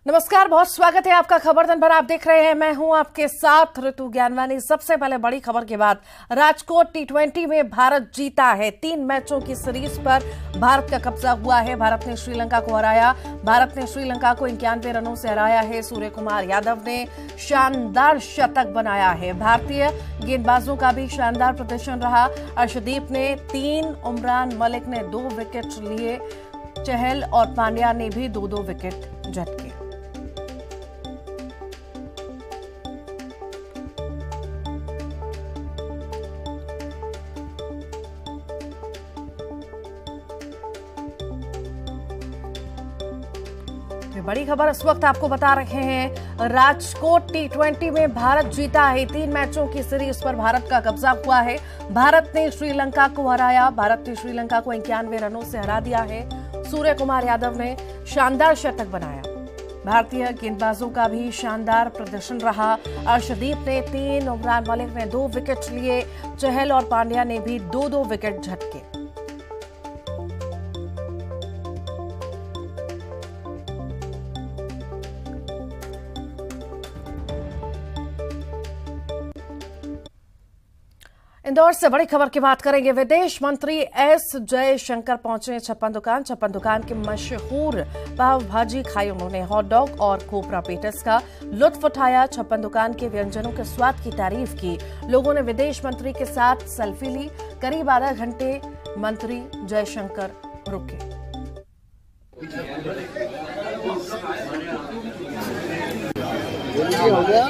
नमस्कार, बहुत स्वागत है आपका खबर दिन भर। आप देख रहे हैं, मैं हूं आपके साथ ऋतु ज्ञानवानी। सबसे पहले बड़ी खबर के बाद राजकोट T20 में भारत जीता है। 3 मैचों की सीरीज पर भारत का कब्जा हुआ है। भारत ने श्रीलंका को हराया। भारत ने श्रीलंका को 91 रनों से हराया है। सूर्य कुमार यादव ने शानदार शतक बनाया है। भारतीय गेंदबाजों का भी शानदार प्रदर्शन रहा। अर्शदीप ने 3, उमरान मलिक ने 2 विकेट लिए। चहल और पांड्या ने भी 2-2 विकेट झटके। बड़ी खबर इस वक्त आपको बता रहे हैं, राजकोट T20 में भारत जीता है। 3 मैचों की सीरीज पर भारत का कब्जा हुआ है। भारत ने श्रीलंका को हराया। भारत ने श्रीलंका को 91 रनों से हरा दिया है। सूर्य कुमार यादव ने शानदार शतक बनाया। भारतीय गेंदबाजों का भी शानदार प्रदर्शन रहा। अर्शदीप ने 3, उमरान मलिक ने 2 विकेट लिए। चहल और पांड्या ने भी 2-2 विकेट झटके। इंदौर से बड़ी खबर की बात करेंगे। विदेश मंत्री एस जयशंकर पहुंचे छप्पन दुकान के मशहूर पाव भाजी खाई उन्होंने। हॉट डॉग और कोबरा पेटिस का लुत्फ उठाया। छप्पन दुकान के व्यंजनों के स्वाद की तारीफ की। लोगों ने विदेश मंत्री के साथ सेल्फी ली। करीब आधा घंटे मंत्री जयशंकर रुके। हो गया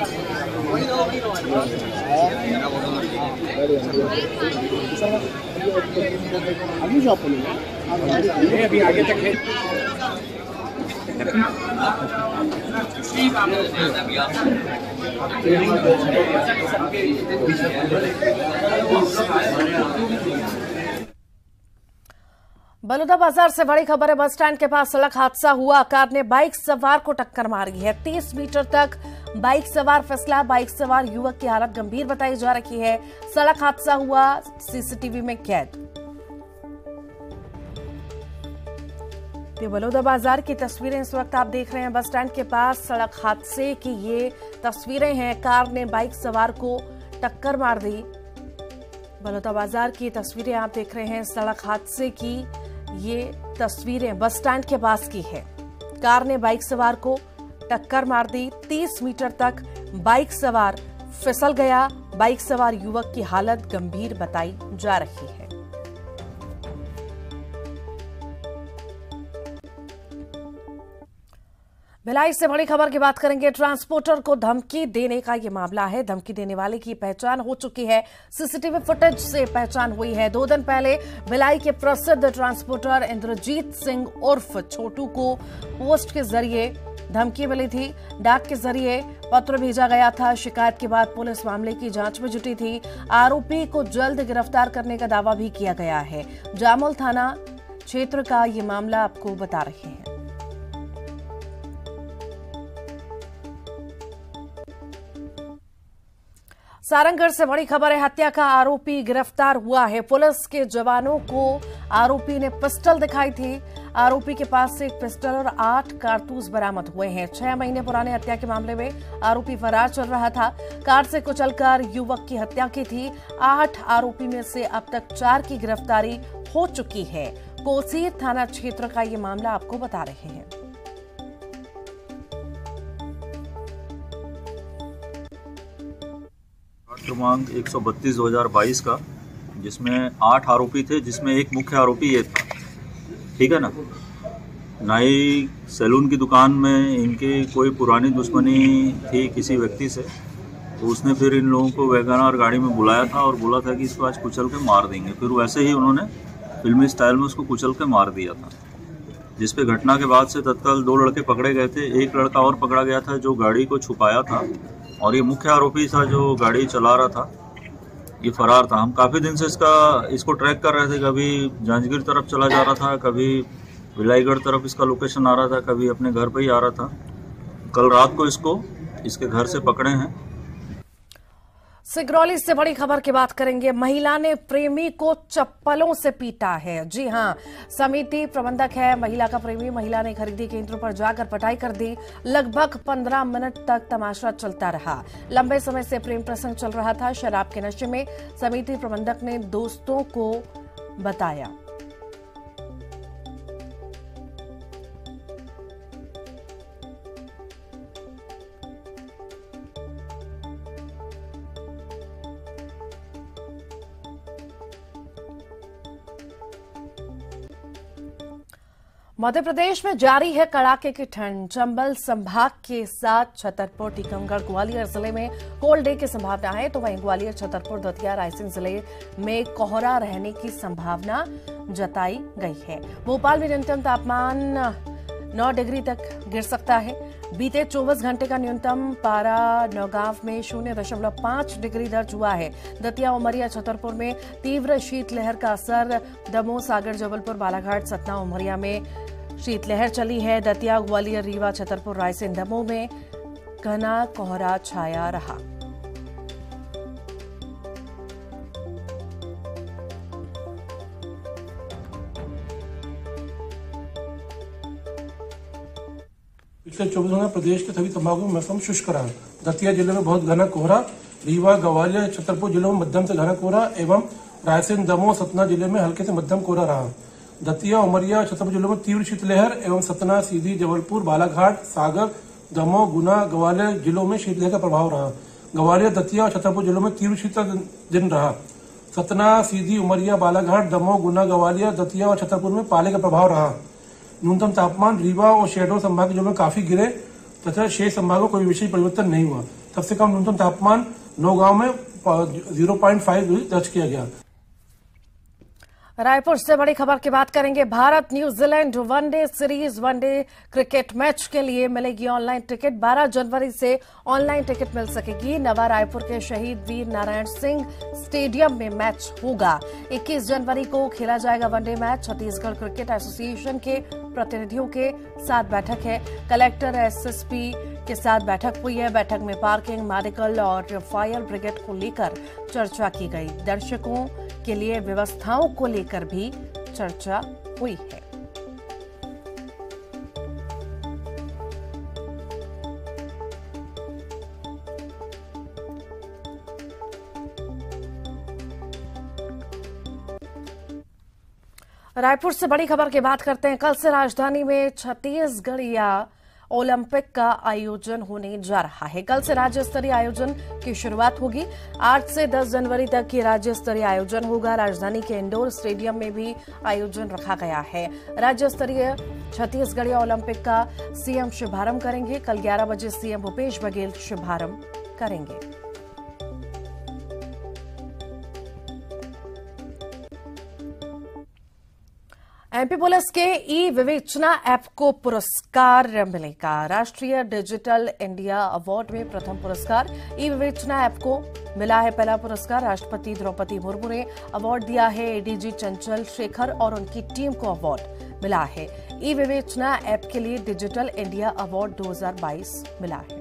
अभी आगे तक है। बलौदाबाजार से बड़ी खबर है। बस स्टैंड के पास सड़क हादसा हुआ। कार ने बाइक सवार को टक्कर मारी है। 30 मीटर तक बाइक सवार फिसला। बाइक सवार युवक की हालत गंभीर बताई जा रही है। सड़क हादसा हुआ, सीसीटीवी में कैद। ये बलौदाबाजार की तस्वीरें इस वक्त आप देख रहे हैं। बस स्टैंड के पास सड़क हादसे की ये तस्वीरें हैं। कार ने बाइक सवार को टक्कर मार दी। बलौदाबाजार की तस्वीरें आप देख रहे हैं। सड़क हादसे की ये तस्वीरें बस स्टैंड के पास की है। कार ने बाइक सवार को टक्कर मार दी। 30 मीटर तक बाइक सवार फिसल गया। बाइक सवार युवक की हालत गंभीर बताई जा रही है। भिलाई से बड़ी खबर की बात करेंगे। ट्रांसपोर्टर को धमकी देने का ये मामला है। धमकी देने वाले की पहचान हो चुकी है। सीसीटीवी फुटेज से पहचान हुई है। 2 दिन पहले भिलाई के प्रसिद्ध ट्रांसपोर्टर इंद्रजीत सिंह उर्फ छोटू को पोस्ट के जरिए धमकी मिली थी। डाक के जरिए पत्र भेजा गया था। शिकायत के बाद पुलिस मामले की जांच में जुटी थी। आरोपी को जल्द गिरफ्तार करने का दावा भी किया गया है। जामुल थाना क्षेत्र का ये मामला आपको बता रहे हैं। सारंगगढ़ से बड़ी खबर है। हत्या का आरोपी गिरफ्तार हुआ है। पुलिस के जवानों को आरोपी ने पिस्टल दिखाई थी। आरोपी के पास से एक पिस्टल और 8 कारतूस बरामद हुए हैं। 6 महीने पुराने हत्या के मामले में आरोपी फरार चल रहा था। कार से कुचलकर युवक की हत्या की थी। 8 आरोपी में से अब तक 4 की गिरफ्तारी हो चुकी है। कोसीर थाना क्षेत्र का ये मामला आपको बता रहे हैं। क्रमांक 132/2022 का, जिसमें 8 आरोपी थे, जिसमें एक मुख्य आरोपी ये था। ठीक है ना। नाई सैलून की दुकान में इनकी कोई पुरानी दुश्मनी थी किसी व्यक्ति से, तो उसने फिर इन लोगों को वैगनआर गाड़ी में बुलाया था और बोला था कि इसको आज कुचल के मार देंगे। फिर वैसे ही उन्होंने फिल्मी स्टाइल में उसको कुचल के मार दिया था। जिस पे घटना के बाद से तत्काल 2 लड़के पकड़े गए थे। एक लड़का और पकड़ा गया था जो गाड़ी को छुपाया था, और ये मुख्य आरोपी था जो गाड़ी चला रहा था, ये फरार था। हम काफ़ी दिन से इसको ट्रैक कर रहे थे। कभी जांजगीर तरफ चला जा रहा था, कभी भिलाईगढ़ तरफ इसका लोकेशन आ रहा था, कभी अपने घर पे ही आ रहा था। कल रात को इसको इसके घर से पकड़े हैं। सिगरौली से बड़ी खबर की बात करेंगे। महिला ने प्रेमी को चप्पलों से पीटा है। जी हां, समिति प्रबंधक है महिला का प्रेमी। महिला ने खरीदी केंद्रों पर जाकर पिटाई कर दी। लगभग 15 मिनट तक तमाशा चलता रहा। लंबे समय से प्रेम प्रसंग चल रहा था। शराब के नशे में समिति प्रबंधक ने दोस्तों को बताया। मध्य प्रदेश में जारी है कड़ाके की ठंड। चंबल संभाग के साथ छतरपुर, टीकमगढ़, ग्वालियर जिले में कोल्ड डे की संभावना है, तो वहीं ग्वालियर, छतरपुर, दतिया, रायसेन जिले में कोहरा रहने की संभावना जताई गई है। भोपाल में न्यूनतम तापमान 9 डिग्री तक गिर सकता है। बीते 24 घंटे का न्यूनतम पारा नौगांव में 0.5 डिग्री दर्ज हुआ है। दतिया, उमरिया, छतरपुर में तीव्र शीतलहर का असर। दमोह, सागर, जबलपुर, बालाघाट, सतना, उमरिया में शीतलहर चली है। दतिया, ग्वालियर, रीवा, छतरपुर, रायसेन, दमोह में घना कोहरा छाया रहा। पिछले 24 घंटे में प्रदेश के सभी संभागों में मौसम शुष्क रहा। दतिया जिले में बहुत घना कोहरा, रीवा, ग्वालियर, छतरपुर जिलों में मध्यम से घना कोहरा एवं रायसेन, दमोह, सतना जिले में हल्के से मध्यम कोहरा रहा। दतिया, उमरिया, छतरपुर जिलों में तीव्र शीतलहर एवं सतना, सीधी, जबलपुर, बालाघाट, सागर, दमोह, गुना, ग्वालियर जिलों में शीतलहर का प्रभाव रहा। ग्वालियर, दतिया और छतरपुर जिलों में तीव्र शीतल दिन रहा। सतना, सीधी, उमरिया, बालाघाट, दमोह, गुना, ग्वालियर, दतिया और छतरपुर में पाले का प्रभाव रहा। न्यूनतम तापमान रीवा और शहडोल संभाग के जिलों में काफी गिरे तथा शेष संभागों में कोई विशेष परिवर्तन नहीं हुआ। सबसे कम न्यूनतम तापमान नौगांव में 0.5 दर्ज किया गया। रायपुर से बड़ी खबर की बात करेंगे। Bharat New Zealand one day series one day cricket match के लिए मिलेगी ऑनलाइन टिकट। 12 जनवरी से ऑनलाइन टिकट मिल सकेगी। नवा रायपुर के शहीद वीर नारायण सिंह स्टेडियम में मैच होगा। 21 जनवरी को खेला जाएगा one day match. Chhattisgarh cricket association के प्रतिनिधियों के साथ बैठक है। कलेक्टर, एसएसपी के साथ बैठक हुई है। बैठक में पार्किंग, मेडिकल और फायर ब्रिगेड को लेकर चर्चा की गई। दर्शकों के लिए व्यवस्थाओं को लेकर भी चर्चा हुई है। रायपुर से बड़ी खबर की बात करते हैं। कल से राजधानी में छत्तीसगढ़िया ओलंपिक का आयोजन होने जा रहा है। कल से राज्य स्तरीय आयोजन की शुरुआत होगी। 8 से 10 जनवरी तक ये राज्य स्तरीय आयोजन होगा। राजधानी के इंडोर स्टेडियम में भी आयोजन रखा गया है। राज्य स्तरीय छत्तीसगढ़िया ओलंपिक का सीएम शुभारंभ करेंगे। कल 11 बजे सीएम भूपेश बघेल शुभारंभ करेंगे। एमपी पुलिस के ई विवेचना ऐप को पुरस्कार मिलेगा। राष्ट्रीय डिजिटल इंडिया अवार्ड में प्रथम पुरस्कार ई विवेचना ऐप को मिला है। पहला पुरस्कार राष्ट्रपति द्रौपदी मुर्मू ने अवार्ड दिया है। एडीजी चंचल शेखर और उनकी टीम को अवार्ड मिला है। ई विवेचना ऐप के लिए डिजिटल इंडिया अवार्ड 2022 मिला है।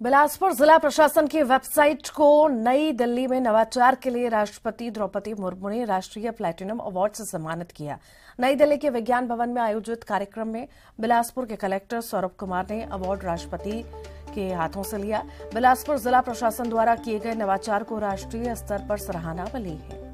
बिलासपुर जिला प्रशासन की वेबसाइट को नई दिल्ली में नवाचार के लिए राष्ट्रपति द्रौपदी मुर्मू ने राष्ट्रीय प्लैटिनम अवार्ड से सम्मानित किया। नई दिल्ली के विज्ञान भवन में आयोजित कार्यक्रम में बिलासपुर के कलेक्टर सौरभ कुमार ने अवार्ड राष्ट्रपति के हाथों से लिया। बिलासपुर जिला प्रशासन द्वारा किए गए नवाचार को राष्ट्रीय स्तर पर सराहना मिली है।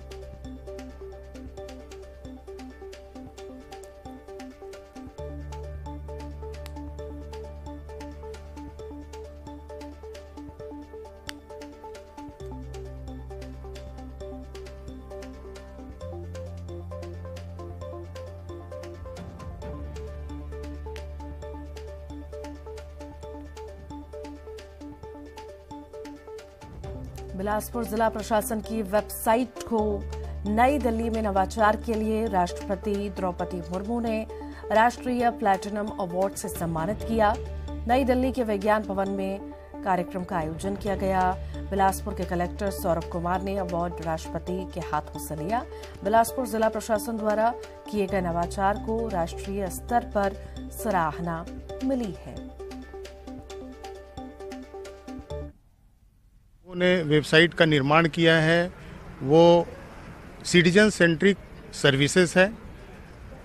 बिलासपुर जिला प्रशासन की वेबसाइट को नई दिल्ली में नवाचार के लिए राष्ट्रपति द्रौपदी मुर्मू ने राष्ट्रीय प्लैटिनम अवार्ड से सम्मानित किया। नई दिल्ली के विज्ञान भवन में कार्यक्रम का आयोजन किया गया। बिलासपुर के कलेक्टर सौरभ कुमार ने अवार्ड राष्ट्रपति के हाथों से लिया। बिलासपुर जिला प्रशासन द्वारा किए गए नवाचार को राष्ट्रीय स्तर पर सराहना मिली है। उन्होंने वेबसाइट का निर्माण किया है, वो सिटीजन सेंट्रिक सर्विसेज है।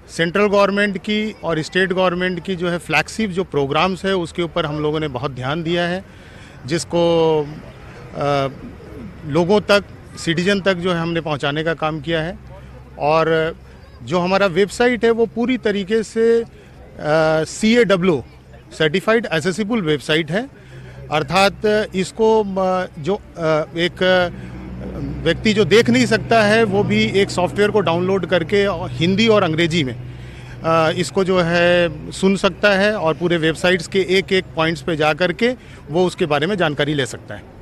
सेंट्रल गवर्नमेंट की और स्टेट गवर्नमेंट की जो है फ्लैगशिप जो प्रोग्राम्स है उसके ऊपर हम लोगों ने बहुत ध्यान दिया है, जिसको लोगों तक, सिटीजन तक जो है हमने पहुंचाने का काम किया है। और जो हमारा वेबसाइट है वो पूरी तरीके से CAW सर्टिफाइड एसेसिबल वेबसाइट है, अर्थात इसको जो एक व्यक्ति जो देख नहीं सकता है वो भी एक सॉफ्टवेयर को डाउनलोड करके हिंदी और अंग्रेजी में इसको जो है सुन सकता है और पूरे वेबसाइट्स के एक एक पॉइंट्स पे जा करके वो उसके बारे में जानकारी ले सकता है।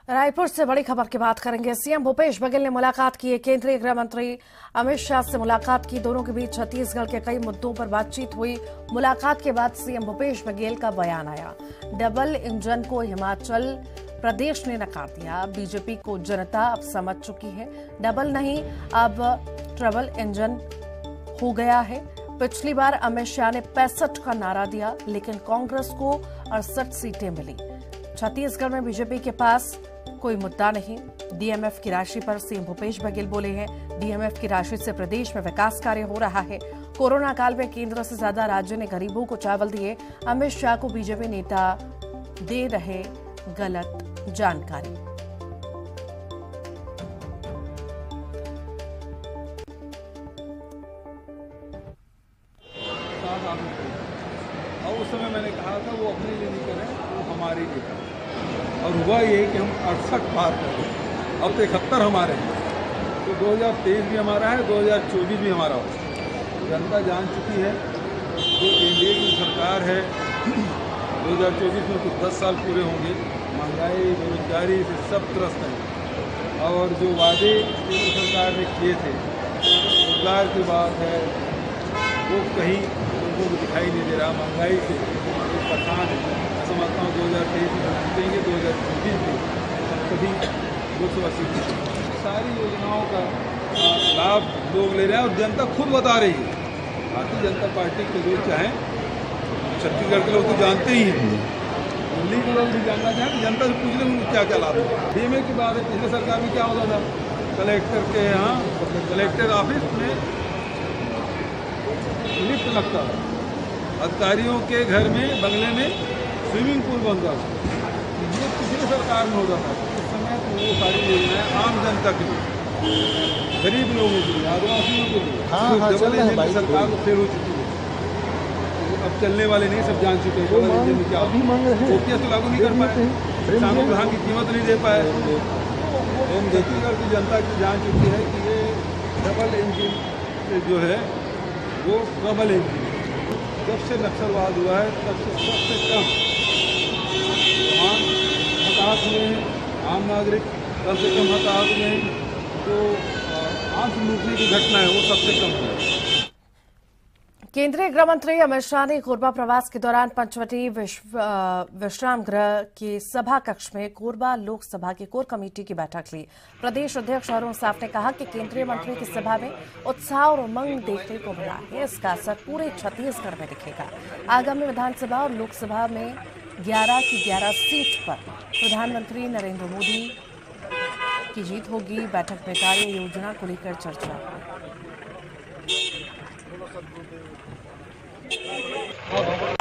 रायपुर से बड़ी खबर की बात करेंगे। सीएम भूपेश बघेल ने मुलाकात की। केंद्रीय गृह मंत्री अमित शाह से मुलाकात की। दोनों के बीच छत्तीसगढ़ के कई मुद्दों पर बातचीत हुई। मुलाकात के बाद सीएम भूपेश बघेल का बयान आया। डबल इंजन को हिमाचल प्रदेश ने नकार दिया। बीजेपी को जनता अब समझ चुकी है, डबल नहीं अब ट्रिपल इंजन हो गया है। पिछली बार अमित शाह ने 65 का नारा दिया, लेकिन कांग्रेस को 68 सीटें मिली। छत्तीसगढ़ में बीजेपी के पास कोई मुद्दा नहीं। डीएमएफ की राशि पर सीएम भूपेश बघेल बोले हैं, डीएमएफ की राशि से प्रदेश में विकास कार्य हो रहा है। कोरोना काल में केंद्र से ज्यादा राज्य ने गरीबों को चावल दिए। अमित शाह को बीजेपी नेता दे रहे गलत जानकारी। और उस समय मैंने कहा था वो अपने लिए नहीं करें, वो हमारे लिए करें। और हुआ ये कि हम 68 पार कर गए। अब तो 71 हमारे हैं, तो 2023 भी हमारा है, 2024 भी हमारा हो। जनता जान चुकी है जो एनडीए की सरकार है 2024 में कुछ 10 साल पूरे होंगे। महंगाई, बेरोजगारी से सब त्रस्त हैं। और जो वादे केंद्र सरकार ने किए थे, रोजगार की बात है, वो कहीं लोगों को दिखाई नहीं दे रहा। महंगाई से परेशान है। मैं समझता हूँ 2023 में जीतेंगे, 2024 में सभी लोकसभा सीट सारी योजनाओं का लाभ लोग ले रहे हैं और जनता खुद बता रही है। भारतीय जनता पार्टी के लोग चाहें, छत्तीसगढ़ के लोग तो जानते ही हैं, दिल्ली के लोग भी जानना चाहें, जनता से पूछ लें क्या क्या लाभ है। डीएमए की बात है, पिछले सरकार में क्या होता था, कलेक्टर के यहाँ कलेक्टर ऑफिस में लिफ्ट लगता था, अधिकारियों के घर में बंगले में स्विमिंग पूल बनता था। ये पिछले सरकार में होता था। उस समय तो वो सारी योजनाएं आम जनता के लिए, गरीब लोगों के लिए, आदिवासियों के लिए डबल इंजन की सरकार को फेल हो चुकी है। अब चलने वाले नहीं, सब जान चुके हैं डबल इंजन में क्या ओपीएस तो लागू नहीं कर पाए, किसानों को धान की कीमत नहीं दे पाए। छत्तीसगढ़ की जनता की जान चुकी है कि ये डबल इंजन जो है वो डबल इंजन। जब से नक्सलवाद हुआ है तब से सबसे कम हताहत हुए हैं, आम नागरिक सबसे कम हताहत हुए हैं। जो आंख लूटने की घटना है वो सबसे कम है। केंद्रीय गृह मंत्री अमित शाह ने कोरबा प्रवास के दौरान पंचवटी विश्राम गृह के सभा कक्ष में कोरबा लोकसभा की कोर कमेटी की बैठक ली। प्रदेश अध्यक्ष अरुण साफ ने कहा कि केंद्रीय मंत्री की सभा में उत्साह और उमंग देखने को मिला है। इसका असर पूरे छत्तीसगढ़ में दिखेगा। आगामी विधानसभा और लोकसभा में 11 की 11 सीट पर प्रधानमंत्री नरेंद्र मोदी की जीत होगी। बैठक में कार्य योजना को लेकर चर्चा हुई।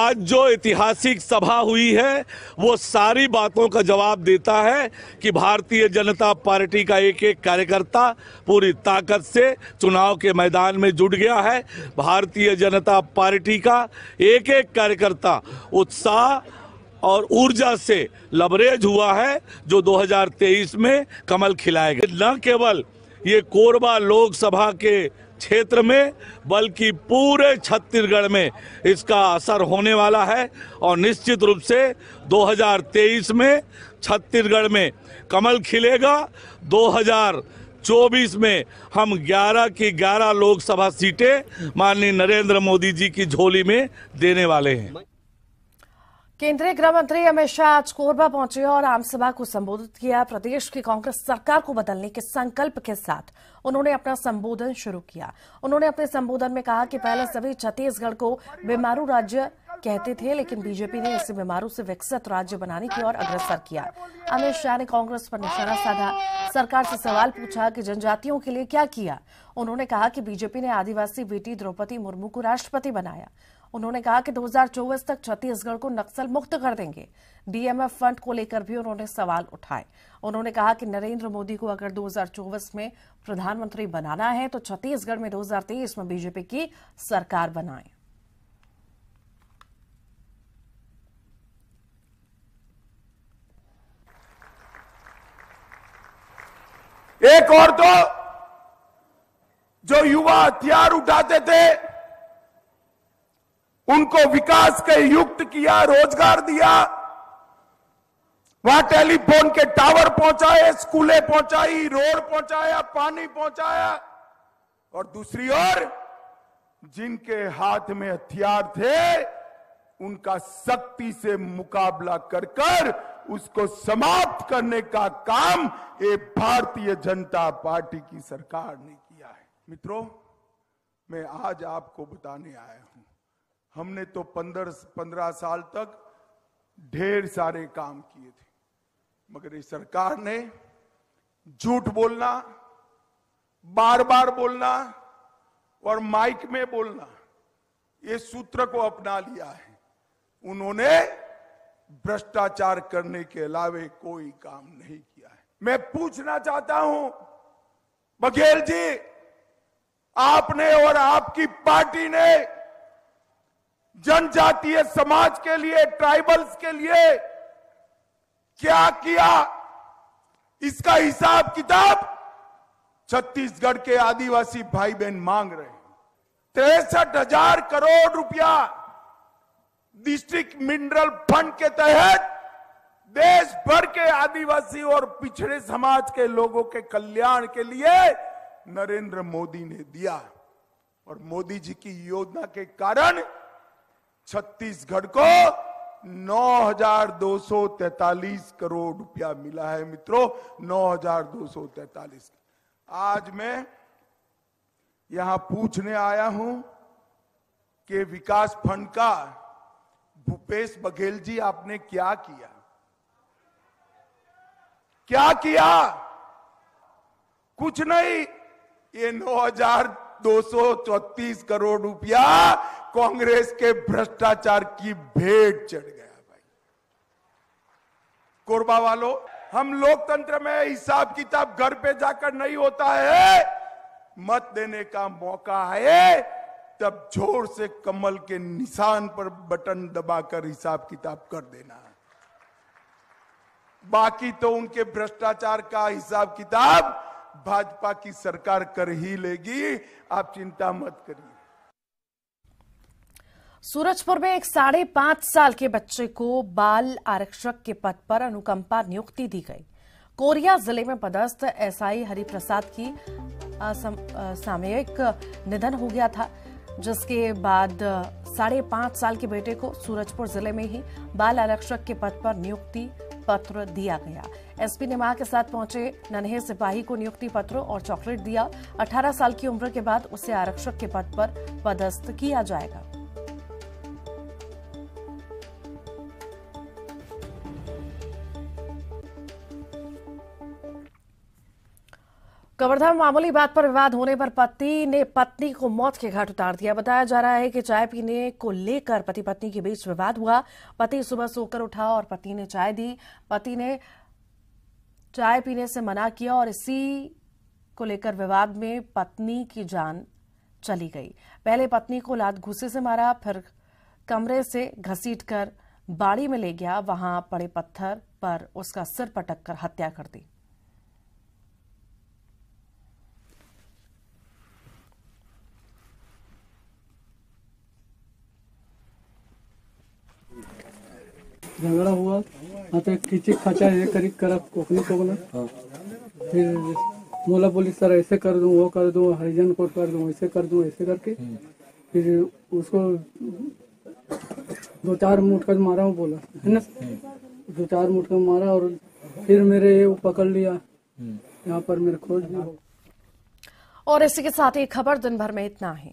आज जो ऐतिहासिक सभा हुई है वो सारी बातों का जवाब देता है कि भारतीय जनता पार्टी का एक एक कार्यकर्ता पूरी ताकत से चुनाव के मैदान में जुट गया है। भारतीय जनता पार्टी का एक एक कार्यकर्ता उत्साह और ऊर्जा से लबरेज हुआ है, जो 2023 में कमल खिलाएगा। न केवल ये कोरबा लोकसभा के क्षेत्र में बल्कि पूरे छत्तीसगढ़ में इसका असर होने वाला है और निश्चित रूप से 2023 में छत्तीसगढ़ में कमल खिलेगा। 24 में हम 11 की 11 लोकसभा सीटें माननीय नरेंद्र मोदी जी की झोली में देने वाले हैं। केंद्रीय गृह मंत्री अमित शाह आज कोरबा पहुंचे और आमसभा को संबोधित किया। प्रदेश की कांग्रेस सरकार को बदलने के संकल्प के साथ उन्होंने अपना संबोधन शुरू किया। उन्होंने अपने संबोधन में कहा कि पहले सभी छत्तीसगढ़ को बीमारू राज्य कहते थे, लेकिन बीजेपी ने इसे बीमारू से विकसित राज्य बनाने की ओर अग्रसर किया। अमित शाह ने कांग्रेस पर निशाना साधा, सरकार से सवाल पूछा कि जनजातियों के लिए क्या किया। उन्होंने कहा कि बीजेपी ने आदिवासी बेटी द्रौपदी मुर्मू को राष्ट्रपति बनाया। उन्होंने कहा कि 2024 तक छत्तीसगढ़ को नक्सल मुक्त कर देंगे। डीएमएफ फंड को लेकर भी उन्होंने सवाल उठाए। उन्होंने कहा कि नरेंद्र मोदी को अगर 2024 में प्रधानमंत्री बनाना है तो छत्तीसगढ़ में 2023 में बीजेपी की सरकार बनाएं। एक और तो जो युवा हथियार उठाते थे उनको विकास के युक्त किया, रोजगार दिया, वहां टेलीफोन के टावर पहुंचाए, स्कूलें पहुंचाई, रोड पहुंचाया, पानी पहुंचाया। और दूसरी ओर जिनके हाथ में हथियार थे उनका सख्ती से मुकाबला कर उसको समाप्त करने का काम ये भारतीय जनता पार्टी की सरकार ने किया है। मित्रों, मैं आज आपको बताने आया हूं, हमने तो 15 साल तक ढेर सारे काम किए थे, मगर इस सरकार ने झूठ बोलना, बार बार बोलना और माइक में बोलना, ये सूत्र को अपना लिया है। उन्होंने भ्रष्टाचार करने के अलावे कोई काम नहीं किया है। मैं पूछना चाहता हूं बघेल जी, आपने और आपकी पार्टी ने जनजातीय समाज के लिए, ट्राइबल्स के लिए क्या किया? इसका हिसाब किताब छत्तीसगढ़ के आदिवासी भाई बहन मांग रहे हैं। 63,000 करोड़ रुपया डिस्ट्रिक्ट मिनरल फंड के तहत देश भर के आदिवासी और पिछड़े समाज के लोगों के कल्याण के लिए नरेंद्र मोदी ने दिया। और मोदी जी की योजना के कारण छत्तीसगढ़ को 9,243 करोड़ रुपया मिला है। मित्रों, 9,243। आज मैं यहां पूछने आया हूं कि विकास फंड का भूपेश बघेल जी आपने क्या किया? क्या किया? कुछ नहीं। ये 9,234 करोड़ रुपया कांग्रेस के भ्रष्टाचार की भेंट चढ़ गया। भाई कोरबा वालों, हम लोकतंत्र में हिसाब किताब घर पे जाकर नहीं होता है, मत देने का मौका है तब जोर से कमल के निशान पर बटन दबाकर हिसाब किताब कर देना। बाकी तो उनके भ्रष्टाचार का हिसाब किताब भाजपा की सरकार कर ही लेगी, आप चिंता मत करिए। सूरजपुर में एक 5.5 साल के बच्चे को बाल आरक्षक के पद पर अनुकंपा नियुक्ति दी गई। कोरिया जिले में पदस्थ एसआई हरिप्रसाद की सामयिक निधन हो गया था, जिसके बाद 5.5 साल के बेटे को सूरजपुर जिले में ही बाल आरक्षक के पद पर नियुक्ति पत्र दिया गया। एसपी ने मां के साथ पहुंचे नन्हे सिपाही को नियुक्ति पत्र और चॉकलेट दिया। 18 साल की उम्र के बाद उसे आरक्षक के पद पर पदस्थ किया जाएगा। कवर्धा में मामूली बात पर विवाद होने पर पति ने पत्नी को मौत के घाट उतार दिया। बताया जा रहा है कि चाय पीने को लेकर पति पत्नी के बीच विवाद हुआ। पति सुबह सोकर उठा और पत्नी ने चाय दी। पति ने चाय पीने से मना किया और इसी को लेकर विवाद में पत्नी की जान चली गई। पहले पत्नी को लात घूंसे से मारा, फिर कमरे से घसीटकर बाड़ी में ले गया। वहां पड़े पत्थर पर उसका सिर पटक कर हत्या कर दी। झगड़ा हुआ, आता किचिक खाचा हे करी करत कोकणी कोकला फिर बोला पुलिस सर ऐसे कर दूं, वो कर दूं, हरिजन कोर्ट कर दूं, ऐसे कर दूं, ऐसे करके फिर उसको 2-4 मुटका मारा, वो बोला है ना, 2-4 मुटका मारा और फिर मेरे वो पकड़ लिया, यहाँ पर मेरे खोज भी हो। और इसी के साथ ही खबर दिन भर में इतना ही।